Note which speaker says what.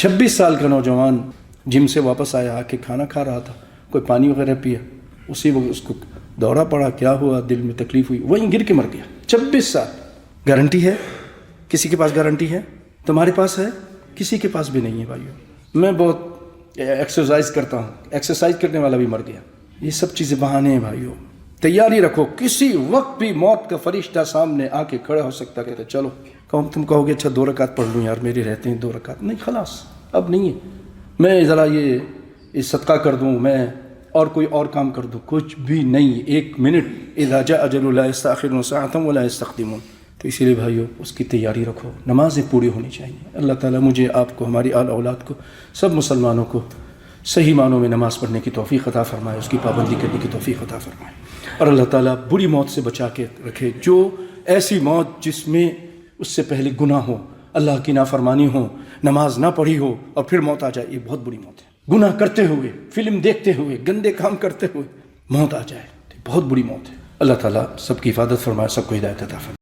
Speaker 1: 26 سال کا نوجوان جم سے واپس آیا، آ کے کھانا کھا رہا تھا، کوئی پانی وغیرہ پیا، اسی وقت اس کو دورہ پڑا، کیا ہوا، دل میں تکلیف ہوئی، وہیں گر کے مر گیا۔ 26 سال۔ گارنٹی ہے؟ کسی کے پاس گارنٹی ہے؟ تمہارے پاس ہے؟ کسی کے پاس بھی نہیں ہے بھائیو۔ میں بہت ایکسرسائز کرتا ہوں، ایکسرسائز کرنے والا بھی مر گیا۔ یہ سب چیزیں بہانے ہیں بھائیو۔ تیاری رکھو، کسی وقت بھی موت کا فرشتہ سامنے آ کے کھڑا ہو سکتا، کہتے چلو، تم کہو گے اچھا 2 رکعت پڑھ لوں یار، میرے رہتے ہیں 2 رکعت، نہیں خلاص اب نہیں ہے، میں ذرا یہ صدقہ کر دوں، میں اور کوئی اور کام کر دوں، کچھ بھی نہیں۔ 1 منٹ، اذا جاء اجل لا يستأخرون ساعة ولا يستقدمون۔ تو اسی لیے بھائیو اس کی تیاری رکھو، نمازیں پوری ہونی چاہیے۔ اللہ تعالیٰ مجھے، آپ کو، ہماری آل اولاد کو، سب مسلمانوں کو صحیح معنوں میں نماز پڑھنے کی توفیق عطا فرمائے، اس کی پابندی کرنے کی توفیق عطا فرمائے، اور اللہ تعالیٰ بری موت سے بچا کے رکھے، جو ایسی موت جس میں اس سے پہلے گناہ ہو، اللہ کی نافرمانی ہو، نماز نہ پڑھی ہو اور پھر موت آ جائے، یہ بہت بری موت ہے۔ گناہ کرتے ہوئے، فلم دیکھتے ہوئے، گندے کام کرتے ہوئے موت آ جائے، بہت بری موت ہے۔ اللہ تعالیٰ سب کی حفاظت فرمائے، سب کو ہدایت عطا فرمائے۔